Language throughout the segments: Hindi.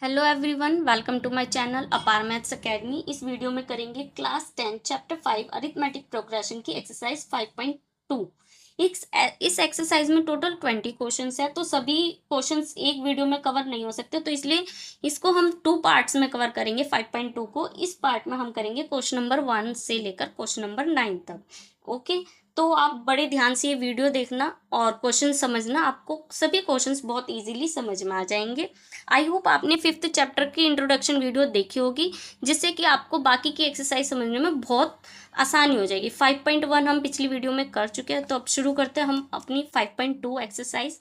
Hello everyone, welcome to my channel Apaar maths academy. इस वीडियो में करेंगे क्लास 10 चैप्टर 5 अरिथमेटिक प्रोग्रेशन की एक्सरसाइज 5.2। इस एक्सरसाइज में टोटल 20 क्वेश्चंस है, तो सभी क्वेश्चंस एक वीडियो में कवर नहीं हो सकते, तो इसलिए इसको हम 2 पार्ट्स में कवर करेंगे। 5.2 को इस पार्ट में हम करेंगे क्वेश्चन नंबर 1 से लेकर क्वेश्चन नंबर 9 तक। ओके, तो आप बड़े ध्यान से ये वीडियो देखना और क्वेश्चन समझना, आपको सभी क्वेश्चंस बहुत इजीली समझ में आ जाएंगे। आई होप आपने 5th चैप्टर की इंट्रोडक्शन वीडियो देखी होगी, जिससे कि आपको बाकी की एक्सरसाइज समझने में बहुत आसानी हो जाएगी। 5.1 हम पिछली वीडियो में कर चुके हैं, तो अब शुरू करते हैं हम अपनी 5.2 एक्सरसाइज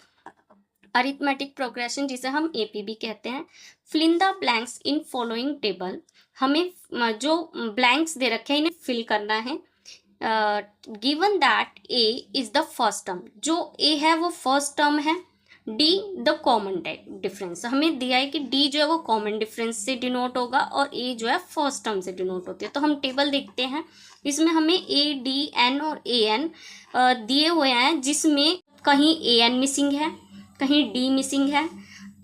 अरिथमेटिक प्रोग्रेशन, जिसे हम एपीबी कहते हैं। Fill in the blanks in following table. हमें जो ब्लैंक्स दे रखे हैं इन्हें फिल करना है। Given that A is the first term, जो ए है वो फर्स्ट टर्म है। डी द कॉमन डिफरेंस, हमें दिया है कि डी जो है वो कॉमन डिफरेंस से डिनोट होगा और ए जो है फर्स्ट टर्म से डिनोट होती है। तो हम टेबल देखते हैं, इसमें हमें ए डी एन और ए एन दिए हुए हैं, जिसमें कहीं ए एन मिसिंग है, कहीं डी मिसिंग है,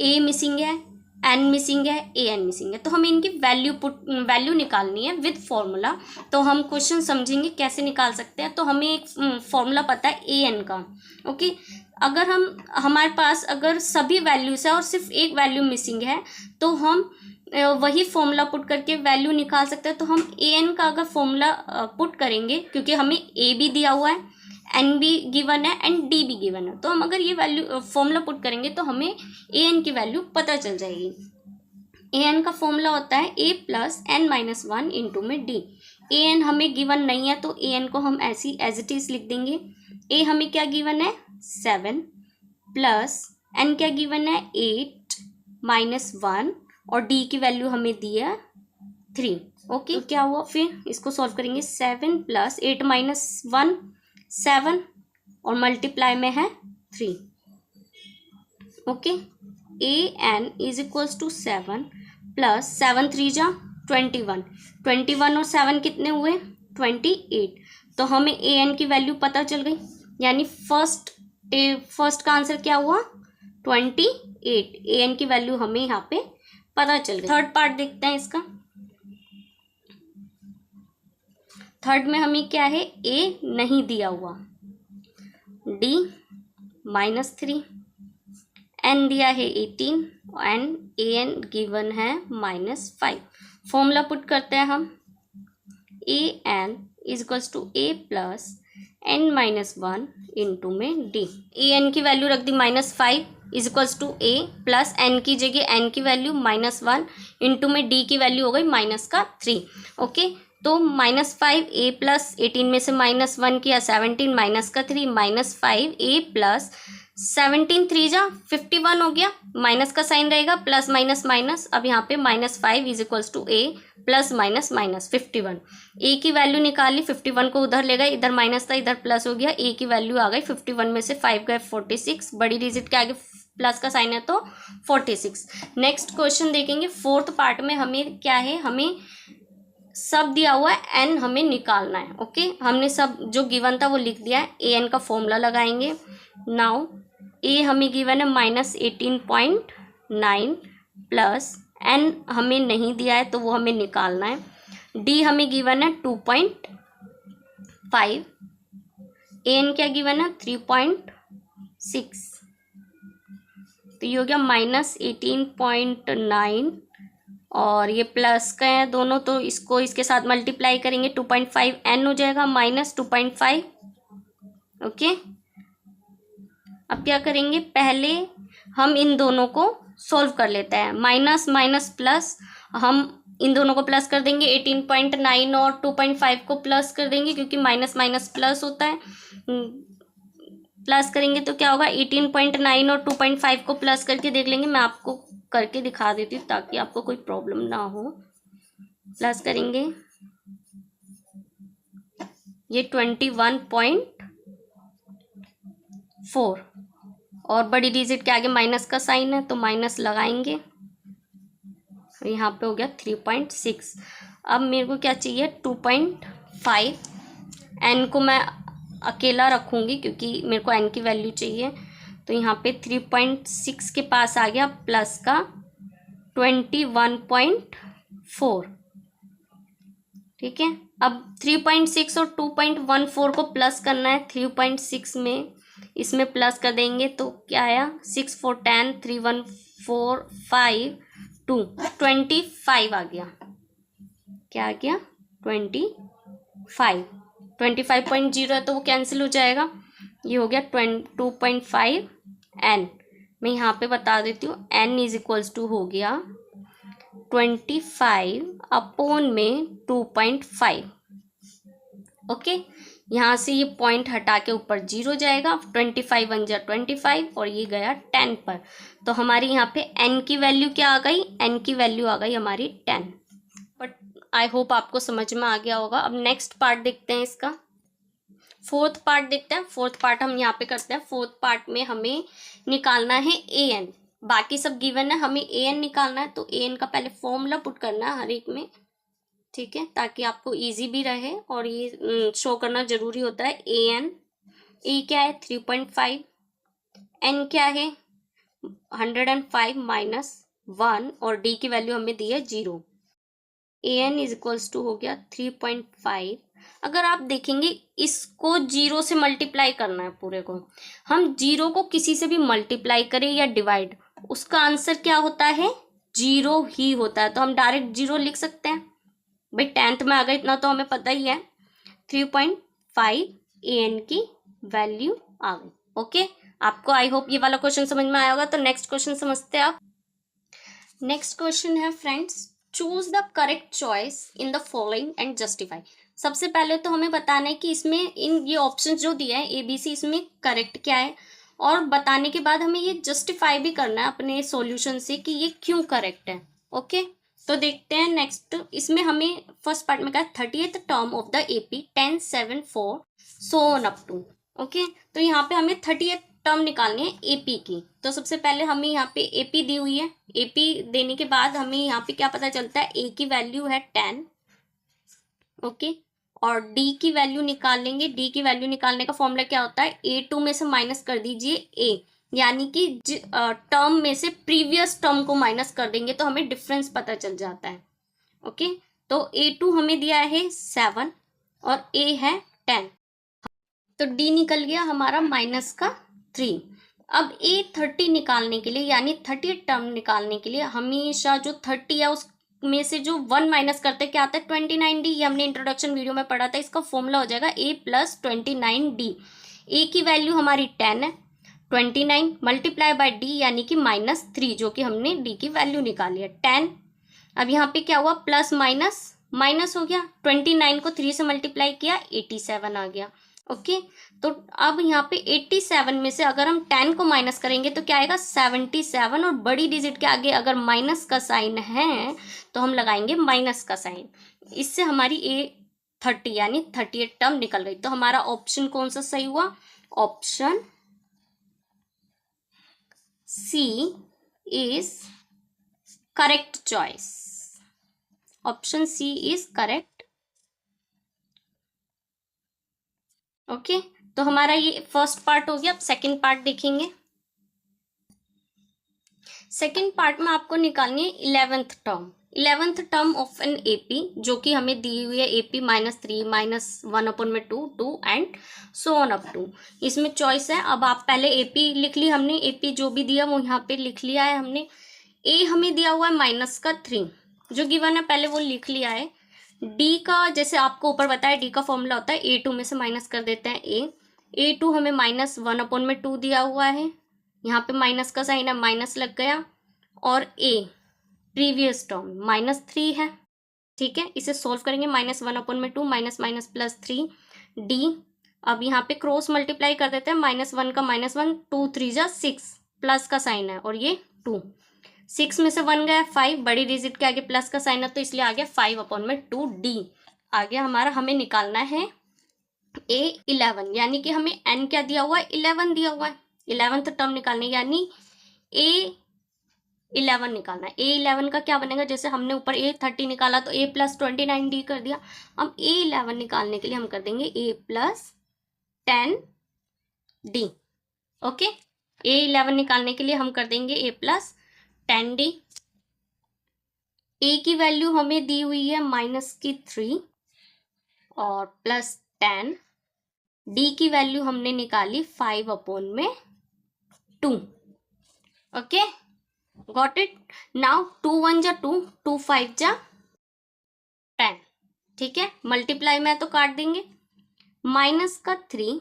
ए मिसिंग है, एन मिसिंग है, ए एन मिसिंग है। तो हमें इनकी वैल्यू निकालनी है विद फॉर्मूला। तो हम क्वेश्चन समझेंगे कैसे निकाल सकते हैं। तो हमें एक फॉर्मूला पता है ए एन का। ओके, अगर हमारे पास अगर सभी वैल्यूज है और सिर्फ एक वैल्यू मिसिंग है, तो हम वही फॉर्मूला पुट करके वैल्यू निकाल सकते हैं। तो हम ए एन का अगर फॉर्मूला पुट करेंगे, क्योंकि हमें ए भी दिया हुआ है, एन भी गिवन है एंड डी भी गिवन है, तो हम अगर ये वैल्यू फॉर्मूला पुट करेंगे तो हमें ए एन की वैल्यू पता चल जाएगी। ए एन का फॉर्मूला होता है ए प्लस एन माइनस 1 इंटू में डी। ए एन हमें गिवन नहीं है, तो ए एन को हम ऐसी एज इट इज लिख देंगे। ए हमें क्या गिवन है 7 प्लस एन क्या गिवन है 8 माइनस 1 और डी की वैल्यू हमें दी है 3। ओके, तो क्या हुआ, फिर इसको सॉल्व करेंगे। 7 प्लस 8 माइनस 1 7 और मल्टीप्लाई में है 3। Okay, A N is equals to 7 plus 7 3 जा 21, 21 और 7 कितने हुए 28। तो हमें ए एन की वैल्यू पता चल गई, यानी फर्स्ट का आंसर क्या हुआ 28। ए एन की वैल्यू हमें यहाँ पे पता चल गई। थर्ड पार्ट देखते हैं इसका। थर्ड में हमें क्या है, ए नहीं दिया हुआ, डी -3, एन दिया है 18 एंड ए एन गिवन है -5। फॉर्मूला पुट करते हैं हम। A N is equals to A plus n minus 1 into में डी। ए एन की वैल्यू रख दी -5 is equals to A plus n की जगह एन की वैल्यू -1 इंटू में डी की वैल्यू हो गई -3। ओके, तो -5 ए प्लस 18 में से -1 किया 17 -3 -5 ए प्लस 17 3 जा 51 हो गया, माइनस का साइन रहेगा, प्लस माइनस माइनस। अब यहाँ पे -5 is equals to A plus minus minus 51। A की वैल्यू निकाली, 51 को उधर ले गए, इधर माइनस था इधर प्लस हो गया। ए की वैल्यू आ गई 51 में से 5 गए 46, बड़ी डिजिट के आगे प्लस का साइन है तो 46। नेक्स्ट क्वेश्चन देखेंगे। फोर्थ पार्ट में हमें क्या है, हमें सब दिया हुआ है, एन हमें निकालना है। ओके, हमने सब जो गिवन था वो लिख दिया है। ए एन का फॉर्मूला लगाएंगे। नाउ ए हमें गिवन है -18.9 प्लस एन हमें नहीं दिया है, तो वो हमें निकालना है। डी हमें गिवन है 2.5, ए एन क्या गिवन है 3.6, तो ये हो गया -18.9 और ये प्लस का है दोनों, तो इसको इसके साथ मल्टीप्लाई करेंगे 2.5 एन हो जाएगा -2.5। ओके, अब क्या करेंगे, पहले हम इन दोनों को सॉल्व कर लेते हैं। माइनस माइनस प्लस, हम इन दोनों को प्लस कर देंगे। 18.9 और 2.5 को प्लस कर देंगे, क्योंकि माइनस माइनस प्लस होता है। प्लस करेंगे तो क्या होगा, 18.9 और 2.5 को प्लस करके देख लेंगे। मैं आपको करके दिखा देती हूँ ताकि आपको कोई प्रॉब्लम ना हो। प्लस करेंगे, ये 21.4 और बड़ी डिजिट के आगे माइनस का साइन है तो माइनस लगाएंगे, यहाँ पे हो गया 3.6। अब मेरे को क्या चाहिए 2.5, एन को मैं अकेला रखूँगी क्योंकि मेरे को एन की वैल्यू चाहिए। तो यहाँ पे 3.6 के पास आ गया प्लस का 21.4। ठीक है, अब 3.6 और 2.14 को प्लस करना है 3.6 में, इसमें प्लस कर देंगे तो क्या आया 6 4 10 3 1 4 5 2 25 आ गया। क्या आ गया 25। 25.0 है तो वो कैंसिल हो जाएगा, ये हो गया 2.5 n। मैं यहाँ पे बता देती हूँ n इज इक्वल्स टू हो गया 25 अपॉन में 2.5। ओके, यहाँ से ये पॉइंट हटा के ऊपर 0 जाएगा, 25 बन जा 25 और ये गया 10 पर। तो हमारी यहाँ पे n की वैल्यू क्या आ गई, n की वैल्यू आ गई हमारी 10। बट आई होप आपको समझ में आ गया होगा। अब नेक्स्ट पार्ट देखते हैं इसका, फोर्थ पार्ट देखते हैं। फोर्थ पार्ट हम यहाँ पे करते हैं। फोर्थ पार्ट में हमें निकालना है an, बाकी सब गिवन है, हमें an निकालना है। तो an का पहले फॉर्मूला पुट करना है हर एक में, ठीक है, ताकि आपको इजी भी रहे और ये शो करना जरूरी होता है। an e क्या है 3.5, n क्या है 105 माइनस 1 और d की वैल्यू हमें दी है 0। an इज इक्वल्स टू हो गया 3.5। अगर आप देखेंगे इसको 0 से मल्टीप्लाई करना है पूरे को, हम 0 को किसी से भी मल्टीप्लाई करें या डिवाइड, उसका आंसर क्या होता है 0 ही होता है। तो हम डायरेक्ट 0 लिख सकते हैं भाई, 10th में आ गए इतना तो हमें पता ही है। 3.5 an की वैल्यू आ गई। ओके, आपको आई होप ये वाला क्वेश्चन समझ में आया होगा। तो नेक्स्ट क्वेश्चन समझते हैं आप। नेक्स्ट क्वेश्चन है friends, choose the correct choice in the following and justify. सबसे पहले तो हमें बताना है कि इसमें इन ये ऑप्शन जो दिया है ABC, इसमें करेक्ट क्या है, और बताने के बाद हमें ये जस्टिफाई भी करना है अपने सॉल्यूशन से कि ये क्यों करेक्ट है। ओके, तो देखते हैं नेक्स्ट। इसमें हमें फर्स्ट पार्ट में कहा 30th term of the AP 10 7 4 so on up to. Okay, तो यहाँ पे हमें 30th टर्म निकालनी है AP की। तो सबसे पहले हमें यहाँ पे AP दी हुई है, AP देने के बाद हमें यहाँ पे क्या पता चलता है, A की वैल्यू है 10। ओके, और D की वैल्यू निकाल लेंगे। D की वैल्यू निकालने का फॉर्मूला क्या होता है, A2 में से माइनस कर दीजिए A, यानी कि टर्म में से प्रीवियस टर्म को माइनस कर देंगे तो हमें डिफरेंस पता चल जाता है। ओके, तो A2 हमें दिया है 7 और A है 10, तो D निकल गया हमारा माइनस का 3। अब A30 निकालने के लिए, यानी 30 टर्म निकालने के लिए हमेशा जो 30 है उसमें से जो 1 माइनस करते क्या आता है 29D। ये हमने इंट्रोडक्शन वीडियो में पढ़ा था। इसका फॉर्मूला हो जाएगा A प्लस 29D। A की वैल्यू हमारी 10 है, 29 मल्टीप्लाई बाय D यानी कि -3, जो कि हमने D की वैल्यू निकाली है 10। अब यहाँ पे क्या हुआ, प्लस माइनस माइनस हो गया, 29 को 3 से मल्टीप्लाई किया 87 आ गया। ओके, तो अब यहाँ पे 87 में से अगर हम 10 को माइनस करेंगे तो क्या आएगा 77, और बड़ी डिजिट के आगे अगर माइनस का साइन है तो हम लगाएंगे माइनस का साइन। इससे हमारी A30 यानी 38 टर्म निकल गई। तो हमारा ऑप्शन कौन सा सही हुआ, option C is correct choice. Option C is correct. Okay, तो हमारा ये फर्स्ट पार्ट हो गया। अब सेकंड पार्ट देखेंगे। सेकंड पार्ट में आपको निकालनी है 11th term. 11th term of an AP, जो कि हमें दी हुई है AP -3 -1/2 2 and so on up to. इसमें चॉइस है। अब आप पहले AP लिख ली हमने, AP जो भी दिया वो यहाँ पे लिख लिया है हमने। A हमें दिया हुआ है -3, जो गिवन है पहले वो लिख लिया है। D का जैसे आपको ऊपर बताया, D का फॉर्मूला होता है A2 में से माइनस कर देते हैं A। A2 हमें -1/2 दिया हुआ है, यहाँ पे माइनस का साइन है, माइनस लग गया, और A प्रीवियस टर्म -3 है। ठीक है, इसे सोल्व करेंगे, -1/2 माइनस माइनस प्लस 3 D। अब यहाँ पे क्रॉस मल्टीप्लाई कर देते हैं, -1 का -1 2 3 जा 6, प्लस का साइन है और ये 2, 6 में से 1 गया 5, बड़ी डिजिट के आगे प्लस का साइन है तो इसलिए आ गया 5/2 D आ गया हमारा। हमें निकालना है A11, यानी कि हमें N क्या दिया हुआ है 11 दिया हुआ है। 11th टर्म निकालने यानी A11 निकालना है। A11 का क्या बनेगा, जैसे हमने ऊपर A30 निकाला तो A प्लस 29D कर दिया। हम A11 निकालने के लिए हम कर देंगे A plus 10D। Okay, A11 निकालने के लिए हम कर देंगे A प्लस 10D। ए की वैल्यू हमें दी हुई है -3 और +10। डी की वैल्यू हमने निकाली 5/2। Okay, got it. नाउ 2 1 जा 2, 2 5 जा 10। ठीक है, मल्टीप्लाई में तो काट देंगे। -3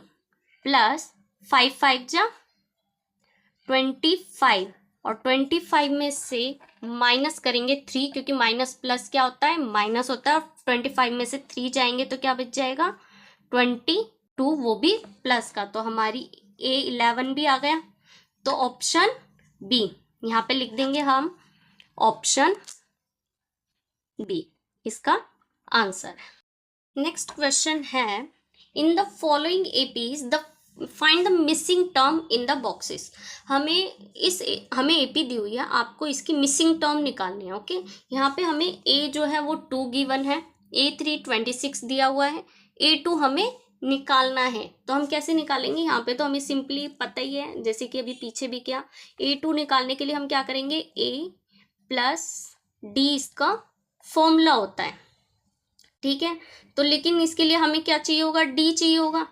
प्लस 5 5 जा 25 और 25 में से माइनस करेंगे 3, क्योंकि माइनस प्लस क्या होता है, माइनस होता है। 25 में से 3 जाएंगे तो क्या बच जाएगा, 22, वो भी प्लस का। तो हमारी A11 भी आ गया। तो ऑप्शन बी यहाँ पे लिख देंगे हम, ऑप्शन बी इसका आंसर है। नेक्स्ट क्वेश्चन है, in the following APs the find the missing term in the boxes. हमें एपी दी हुई है, आपको इसकी मिसिंग टर्म निकालनी है। ओके, यहाँ पे हमें ए जो है वो 2 गिवन है, A3 26 दिया हुआ है, A2 हमें निकालना है। तो हम कैसे निकालेंगे, यहाँ पे तो हमें सिंपली पता ही है, जैसे कि अभी पीछे भी किया। A2 निकालने के लिए हम क्या करेंगे, A प्लस डी इसका फॉर्मूला होता है। ठीक है, तो लेकिन इसके लिए हमें क्या चाहिए होगा, डी चाहिए होगा।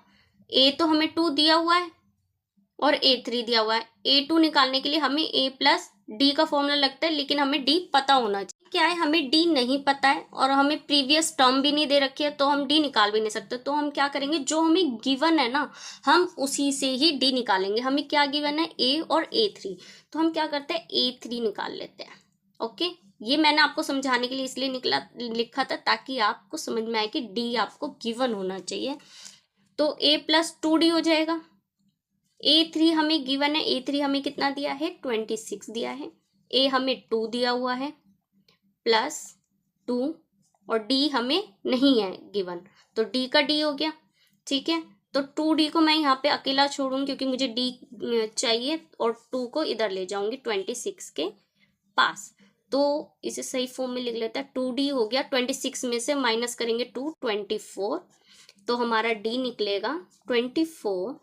ए तो हमें 2 दिया हुआ है और A3 दिया हुआ है। A2 निकालने के लिए हमें A प्लस डी का फॉर्मूला लगता है, लेकिन हमें डी पता होना चाहिए। क्या है, हमें डी नहीं पता है और हमें प्रीवियस टर्म भी नहीं दे रखी है, तो हम डी निकाल भी नहीं सकते। तो हम क्या करेंगे, जो हमें गिवन है ना, हम उसी से ही डी निकालेंगे। हमें क्या गिवन है, A और A3, तो हम क्या करते हैं, A3 निकाल लेते हैं। ओके, ये मैंने आपको समझाने के लिए इसलिए लिखा था, ताकि आपको समझ में आए कि डी आपको गिवन होना चाहिए। तो A प्लस 2D हो जाएगा। A3 हमें गिवन है, A3 हमें कितना दिया है, 26 दिया है। A हमें 2 दिया हुआ है प्लस 2, और D हमें नहीं है गिवन, तो D का D हो गया। ठीक है, तो 2D को मैं यहाँ पे अकेला छोड़ूंगी, क्योंकि मुझे D चाहिए, और 2 को इधर ले जाऊंगी 26 के पास। तो इसे सही फॉर्म में लिख लेता है, 2D हो गया। 26 में से माइनस करेंगे 2, 24, तो हमारा D निकलेगा 24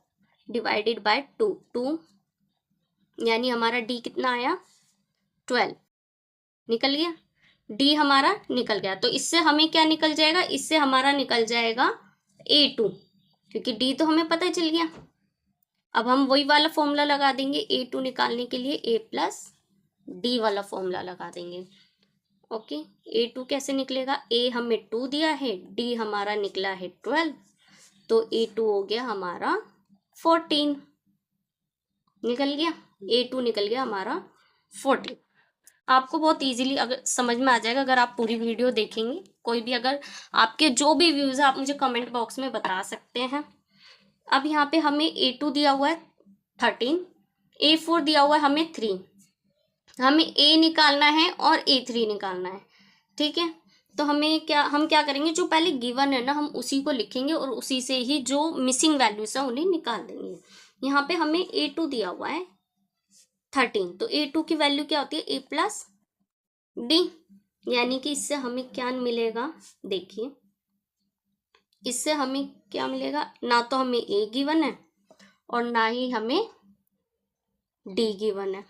डिवाइडेड बाय 2, यानी हमारा D कितना आया, 12 निकल गया। D हमारा निकल गया। तो इससे हमें क्या निकल जाएगा, इससे हमारा निकल जाएगा A2, क्योंकि D तो हमें पता चल गया। अब हम वही वाला फॉर्मूला लगा देंगे, A2 निकालने के लिए A प्लस डी वाला फॉर्मूला लगा देंगे। ओके, A2 कैसे निकलेगा, A हमें 2 दिया है, D हमारा निकला है 12, तो A2 हो गया हमारा 14 निकल गया। A2 निकल गया हमारा 14। आपको बहुत इजीली अगर समझ में आ जाएगा अगर आप पूरी वीडियो देखेंगे। कोई भी अगर आपके जो भी व्यूज है, आप मुझे कमेंट बॉक्स में बता सकते हैं। अब यहाँ पे हमें A2 दिया हुआ है 13, A4 दिया हुआ है हमें 3, हमें A निकालना है और A3 निकालना है। ठीक है, तो हम क्या करेंगे, जो पहले गिवन है ना, हम उसी को लिखेंगे और उसी से ही जो मिसिंग वैल्यूज है उन्हें निकाल देंगे। यहाँ पे हमें A2 दिया हुआ है 13, तो A2 की वैल्यू क्या होती है, A प्लस डी, यानी कि इससे हमें क्या मिलेगा, देखिए इससे हमें क्या मिलेगा, ना तो हमें A गिवन है और ना ही हमें D गिवन है,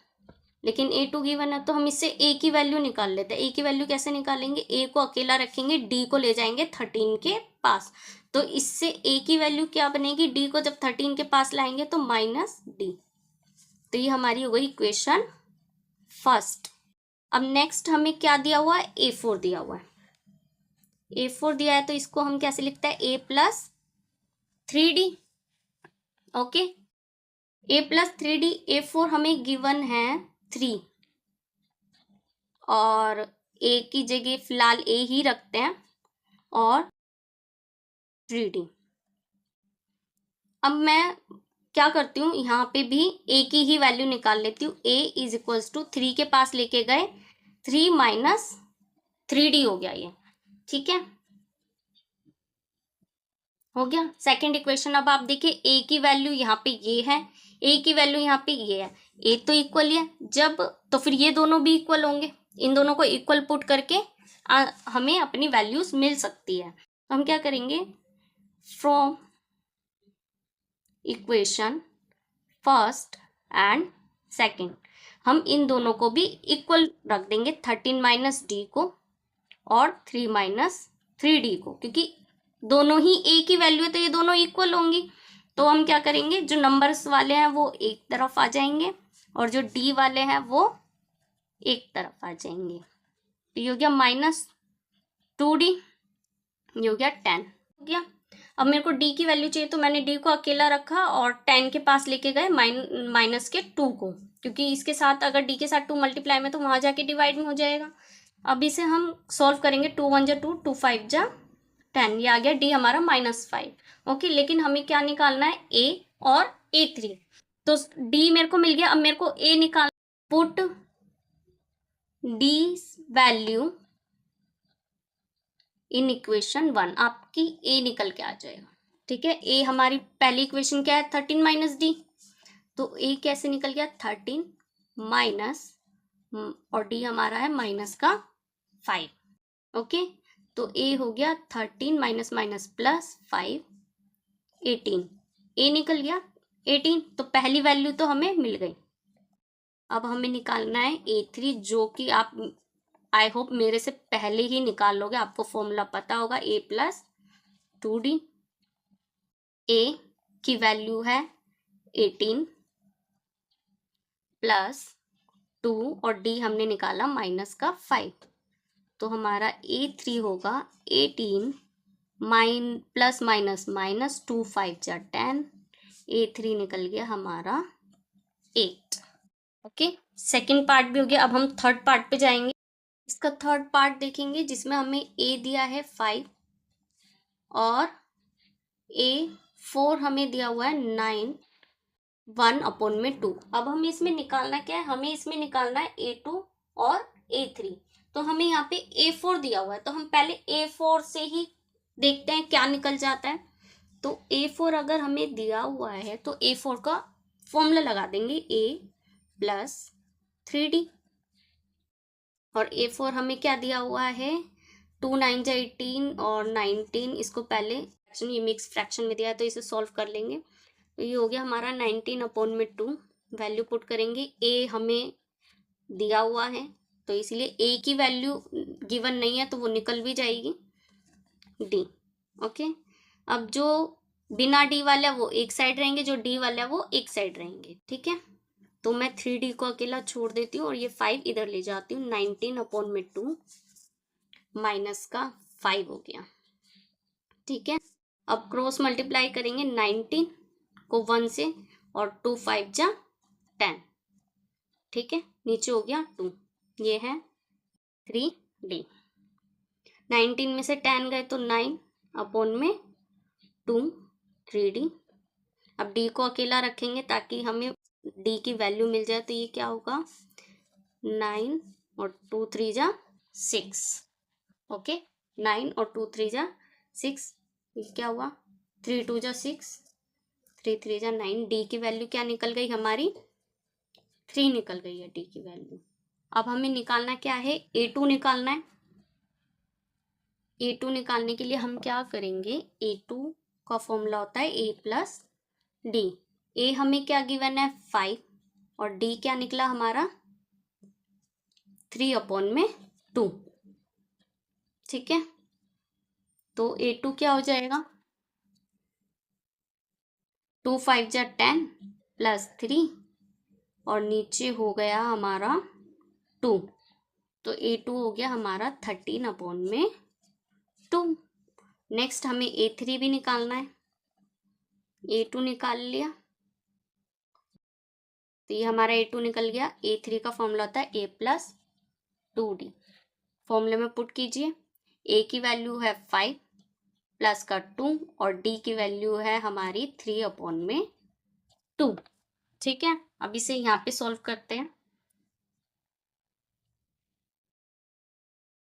लेकिन A2 गिवन है। तो हम इससे A की वैल्यू निकाल लेते हैं। A की वैल्यू कैसे निकालेंगे, A को अकेला रखेंगे, D को ले जाएंगे 13 के पास। तो इससे A की वैल्यू क्या बनेगी, D को जब 13 के पास लाएंगे तो -D। तो ये हमारी हो गई इक्वेशन फर्स्ट। अब नेक्स्ट हमें क्या दिया हुआ है, A4 दिया हुआ है। A4 दिया है तो इसको हम कैसे लिखते हैं, A plus 3D। Okay, A plus 3D। A4 हमें गिवन है 3, और A की जगह फिलहाल A ही रखते हैं, और 3D। अब मैं क्या करती हूँ, यहाँ पे भी A की ही वैल्यू निकाल लेती हूँ। A इज इक्वल्स टू 3 के पास लेके गए, 3 माइनस 3D हो गया ये। ठीक है, हो गया सेकेंड इक्वेशन। अब आप देखिए A की वैल्यू यहाँ पे ये है, A की वैल्यू यहाँ पे ये है, A तो इक्वल ही है जब, तो फिर ये दोनों भी इक्वल होंगे। इन दोनों को इक्वल पुट करके हमें अपनी वैल्यूज मिल सकती है। तो हम क्या करेंगे, from equation first and second हम इन दोनों को भी इक्वल रख देंगे, 13 माइनस डी को और 3 माइनस 3D को, क्योंकि दोनों ही ए की वैल्यू है तो ये दोनों इक्वल होंगी। तो हम क्या करेंगे, जो नंबर्स वाले हैं वो एक तरफ आ जाएंगे और जो डी वाले हैं वो एक तरफ आ जाएंगे। तो ये हो गया -2D, ये हो गया 10 हो गया। अब मेरे को डी की वैल्यू चाहिए तो मैंने डी को अकेला रखा और 10 के पास लेके गए माइनस के 2 को, क्योंकि इसके साथ अगर डी के साथ 2 मल्टीप्लाई में तो वहां जाके डिवाइड में हो जाएगा। अब इसे हम सॉल्व करेंगे, 2 1 जा 2, 2 5 जा 10, ये आ गया डी हमारा -5। ओके, लेकिन हमें क्या निकालना है, ए और A3। तो डी मेरे को मिल गया, अब मेरे को ए निकालना, put D value in equation 1, आपकी ए निकल के आ जाएगा। ठीक है, ए हमारी पहली इक्वेशन क्या है, 13 माइनस डी, तो ए कैसे निकल गया, 13 माइनस, और डी हमारा है -5। ओके, तो ए हो गया 13 माइनस माइनस प्लस 5, 18, ए निकल गया 18, तो पहली वैल्यू तो हमें मिल गई। अब हमें निकालना है A3, जो कि आप आई होप मेरे से पहले ही निकाल लोगे, आपको फॉर्मूला पता होगा, A प्लस 2D। ए की वैल्यू है 18 प्लस 2 और डी हमने निकाला -5, तो हमारा A3 होगा 18 प्लस माइनस 2 5 जा 10, A3 निकल गया हमारा 8। ओके, सेकेंड पार्ट भी हो गया। अब हम थर्ड पार्ट पे जाएंगे। इसका थर्ड पार्ट देखेंगे जिसमें हमें ए दिया है 5 और A4 हमें दिया हुआ है 9, 1/2। अब हमें इसमें निकालना क्या है, हमें इसमें निकालना है A2 और A3। तो हमें यहाँ पे A4 दिया हुआ है, तो हम पहले A4 से ही देखते हैं क्या निकल जाता है। तो A4 अगर हमें दिया हुआ है तो A4 का फॉर्मूला लगा देंगे, A प्लस 3D, और A4 हमें क्या दिया हुआ है, 2 9 जा 18 और 19, इसको पहले ये मिक्स फ्रैक्शन में दिया है तो इसे सॉल्व कर लेंगे। तो ये हो गया हमारा 19/2, वैल्यू पुट करेंगे, ए हमें दिया हुआ है तो इसलिए ए की वैल्यू गिवन नहीं है तो वो निकल भी जाएगी, डी। ओके, अब जो बिना डी वाले वो एक साइड रहेंगे, जो डी वाले वो एक साइड रहेंगे। ठीक है, तो मैं 3D को अकेला छोड़ देती हूँ और ये 5 इधर ले जाती हूँ, 19/2 माइनस का 5 हो गया। ठीक है, अब क्रॉस मल्टीप्लाई करेंगे 19 को 1 से और 2 5 जा 10। ठीक है, नीचे हो गया 2, ये है 3D। 19 में से 10 गए तो 9/2 3D। अब डी को अकेला रखेंगे ताकि हमें डी की वैल्यू मिल जाए, तो ये क्या होगा, 9 और 2 3 जा 6। ओके, 9 और 2 3 जा 6, ये क्या हुआ, 3 2 जा 6, 3 3 जा 9। डी की वैल्यू क्या निकल गई हमारी, 3 निकल गई है डी की वैल्यू। अब हमें निकालना क्या है, A2 निकालना है। A2 निकालने के लिए हम क्या करेंगे, A2 का फॉर्मूला होता है A प्लस डी। ए हमें क्या गिवन है, 5, और डी क्या निकला हमारा, 3/2। ठीक है, तो A2 क्या हो जाएगा, 2 5 जा 10 प्लस 3 और नीचे हो गया हमारा 2, तो A2 हो गया हमारा 13/2। नेक्स्ट हमें A3 भी निकालना है, A2 निकाल लिया तो ये हमारा A2 निकल गया। A3 का फॉर्मूला होता है A प्लस 2D, फॉर्मूले में पुट कीजिए, A की वैल्यू है 5 प्लस का 2 और D की वैल्यू है हमारी 3/2। ठीक है, अब इसे यहाँ पे सॉल्व करते हैं।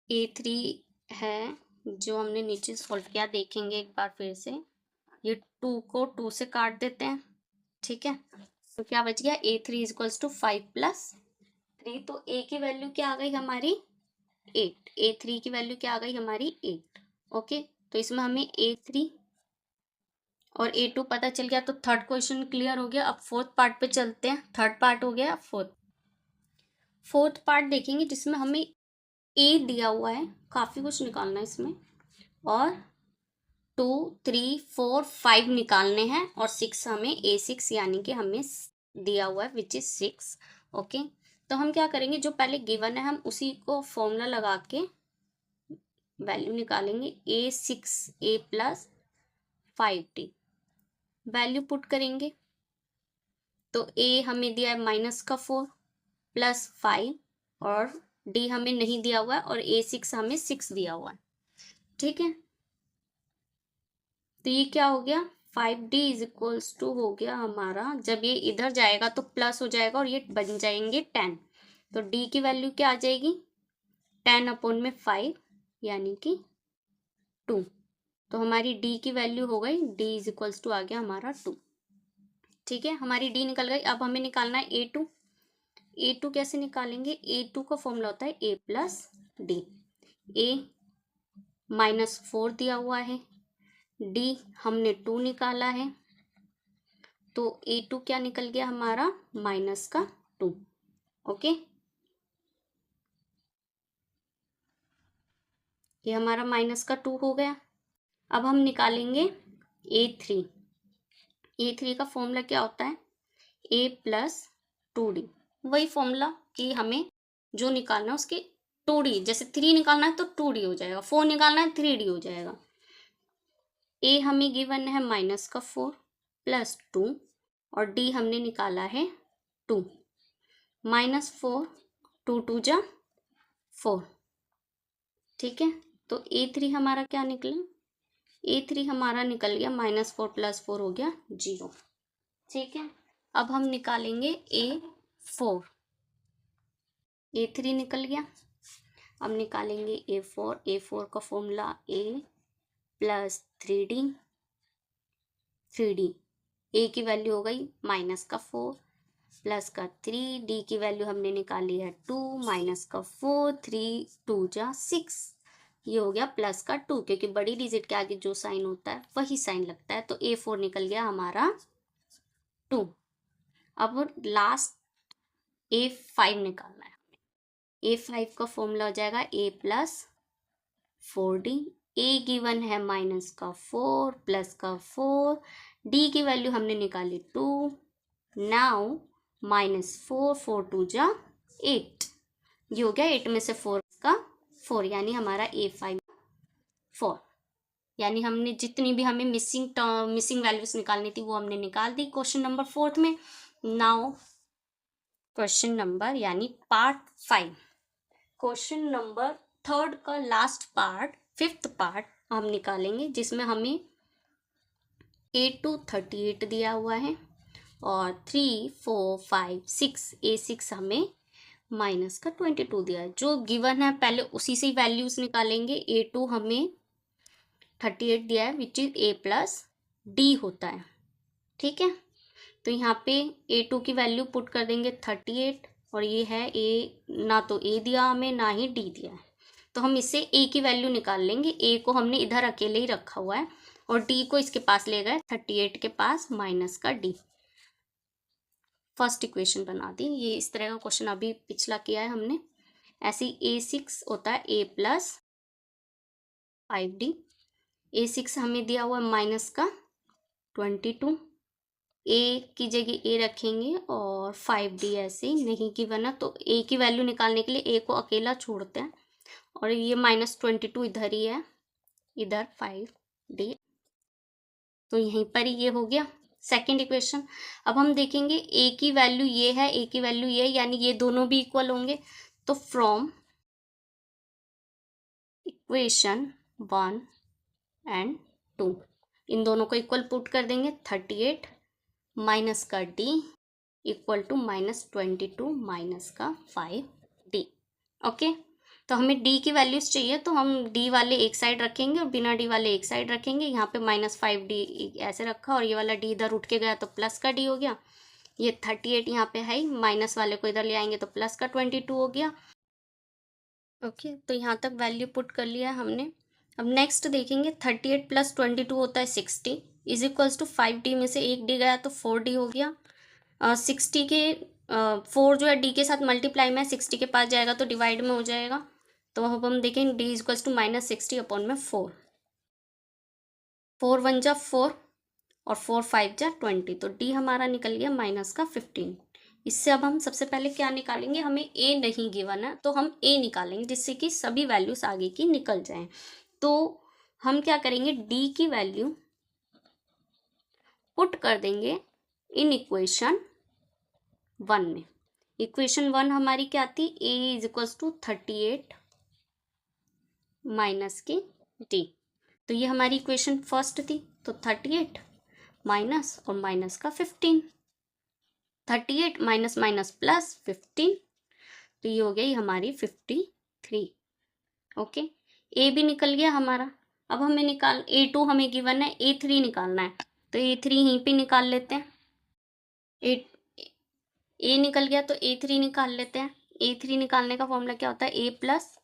A3 है जो हमने नीचे सॉल्व किया, देखेंगे एक बार फिर से, ये 2 को 2 से काट देते हैं। ठीक है, तो क्या बच गया, A3 इक्वल्स टू 5 प्लस 3, तो A की वैल्यू क्या आ गई हमारी 8, A3 की वैल्यू क्या आ गई हमारी 8। ओके, तो इसमें हमें A3 और A2 पता चल गया, तो थर्ड क्वेश्चन क्लियर हो गया। अब फोर्थ पार्ट पे चलते हैं, थर्ड पार्ट हो गया, फोर्थ पार्ट देखेंगे जिसमें हमें ए दिया हुआ है, काफ़ी कुछ निकालना है इसमें, और 2 3 4 5 निकालने हैं, और 6 हमें A6 यानी कि हमें दिया हुआ है विच इज 6। ओके, तो हम क्या करेंगे, जो पहले गिवन है हम उसी को फॉर्मूला लगा के वैल्यू निकालेंगे। A6 A plus 5D value put करेंगे, तो A हमें दिया है -4 प्लस 5, और D हमें नहीं दिया हुआ है, और A6 हमें 6 दिया हुआ है। ठीक है, तो ये क्या हो गया, 5D इज इक्वल्स टू हो गया हमारा, जब ये इधर जाएगा तो प्लस हो जाएगा और ये बन जाएंगे 10, तो D की वैल्यू क्या आ जाएगी, 10/5 यानी कि 2। तो हमारी D की वैल्यू हो गई, D इज इक्वल्स टू आ गया हमारा 2। ठीक है, हमारी D निकल गई। अब हमें निकालना है A2। A2 कैसे निकालेंगे, A2 का फॉर्मूला होता है A प्लस D। A -4 दिया हुआ है, D हमने 2 निकाला है, तो A2 क्या निकल गया हमारा, -2। ओके, ये हमारा -2 हो गया। अब हम निकालेंगे A3। A3 का फॉर्मूला क्या होता है, A प्लस 2D। वही फॉर्मूला कि हमें जो निकालना है उसके 2D, जैसे 3 निकालना है तो 2D हो जाएगा, 4 निकालना है 3D हो जाएगा। A हमें गिवन है -4 प्लस 2, और D हमने निकाला है 2। -4 2 2 जा 4। ठीक है, तो A3 हमारा क्या निकला, A3 हमारा निकल गया -4 प्लस 4 हो गया 0। ठीक है, अब हम निकालेंगे A4। A3 निकल गया, अब निकालेंगे A4। A4 का formula A plus 3D। A की वैल्यू हो गई -4 प्लस का 3, D की वैल्यू हमने निकाली है 2 -4, 3 2 जा 6, ये हो गया प्लस का 2, क्योंकि बड़ी डिजिट के आगे जो साइन होता है वही साइन लगता है, तो A4 निकल गया हमारा 2। अब लास्ट A5 निकालना है। A5 का फॉर्मूला हो जाएगा A plus 4D। A given है -4 प्लस का 4, D की वैल्यू हमने निकाली 2। नाउ -4 4 2 जा 8, ये हो गया 8 में से 4 का 4, यानी हमारा A5 4, यानी हमने जितनी भी हमें मिसिंग वैल्यूज निकालनी थी वो हमने निकाल दी क्वेश्चन नंबर 4 में। नाउ क्वेश्चन नंबर यानी पार्ट 5, क्वेश्चन नंबर 3 का लास्ट पार्ट, 5th पार्ट हम निकालेंगे, जिसमें हमें A2 38 दिया हुआ है, और 3 4 5 6 A6 हमें -22 दिया है। जो गिवन है पहले उसी से वैल्यूज निकालेंगे। A2 हमें 38 दिया है which is A plus D होता है। ठीक है, तो यहाँ पे A2 की वैल्यू पुट कर देंगे 38, और ये है A, ना तो A दिया हमें ना ही D दिया है, तो हम इससे A की वैल्यू निकाल लेंगे। A को हमने इधर अकेले ही रखा हुआ है, और D को इसके पास ले गए 38 के पास माइनस का D। फर्स्ट इक्वेशन बना दी। ये इस तरह का क्वेश्चन अभी पिछला किया है हमने। ऐसे A6 होता है A प्लस 5D। A6 हमें दिया हुआ है -22, A की जगह A रखेंगे, और 5D ऐसे ही नहीं गिवन है, तो A की वैल्यू निकालने के लिए A को अकेला छोड़ते हैं, और ये -22 इधर ही है, इधर 5D, तो यहीं पर ही ये हो गया सेकेंड इक्वेशन। अब हम देखेंगे A की वैल्यू ये है, A की वैल्यू ये, यानी ये दोनों भी इक्वल होंगे, तो फ्रॉम इक्वेशन 1 एंड 2 इन दोनों को इक्वल पुट कर देंगे। 38 माइनस का D इक्वल टू -22 माइनस का 5D। ओके, तो हमें D की वैल्यूज चाहिए, तो हम D वाले एक साइड रखेंगे और बिना D वाले एक साइड रखेंगे। यहाँ पे -5D ऐसे रखा, और ये वाला D इधर उठ के गया तो प्लस का D हो गया। ये 38 यहाँ पे है ही, माइनस वाले को इधर ले आएंगे तो प्लस का 22 हो गया। ओके, तो यहाँ तक वैल्यू पुट कर लिया है हमने। अब नेक्स्ट देखेंगे 38 प्लस 22 होता है 60, इज इक्वल्स टू 5D में से एक D गया तो 4D हो गया। 60 के 4 जो है D के साथ मल्टीप्लाई में 60 के पास जाएगा तो डिवाइड में हो जाएगा, तो अब हम देखें डी इक्वल्स टू -60 अपॉन में 4, 4 1 जा 4 और 4 5 जा 20, तो डी हमारा निकल गया -15। इससे अब हम सबसे पहले क्या निकालेंगे, हमें ए नहीं गिवन है तो हम ए निकालेंगे जिससे कि सभी वैल्यूज आगे की निकल जाएं। तो हम क्या करेंगे, डी की वैल्यू पुट कर देंगे इन इक्वेशन 1 में। इक्वेशन 1 हमारी क्या थी, ए इज इक्वल्स टू 38 माइनस की डी। तो ये हमारी इक्वेशन फर्स्ट थी, तो 38 माइनस और माइनस का 15, 38 माइनस माइनस प्लस 15, तो ये हो गई हमारी 53। ओके, ए भी निकल गया हमारा। अब हमें A2 हमें गिवन है, A3 निकालना है, तो A3 यहीं पे निकाल लेते हैं। ए निकल गया तो A3 निकाल लेते हैं। A3 निकालने का फॉर्मूला क्या होता है, A प्लस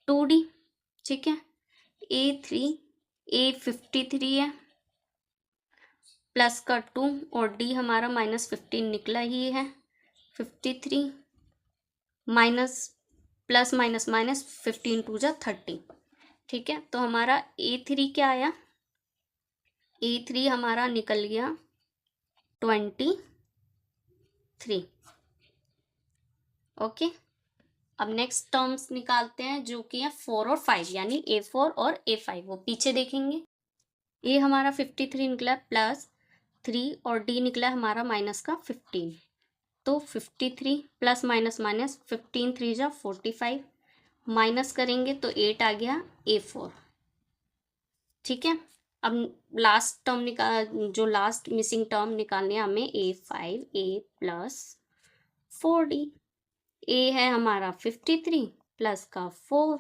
2D। ठीक है, A3 A 53 है प्लस का 2 और डी हमारा -15 निकला ही है, 53 माइनस प्लस माइनस माइनस 15 2 जा 30। ठीक है, तो हमारा A3 क्या आया, A3 हमारा निकल गया 23। ओके, अब नेक्स्ट टर्म्स निकालते हैं जो कि है 4 और 5, यानी A4 और A5, वो पीछे देखेंगे। ए हमारा 53 निकला प्लस 3 और डी निकला हमारा माइनस का 15, तो 53 प्लस माइनस माइनस 15 3 जा 45, माइनस करेंगे तो 8 आ गया A4। ठीक है, अब लास्ट टर्म जो लास्ट मिसिंग टर्म निकालने हमें A5 A प्लस 4D। ए है हमारा 53 प्लस का 4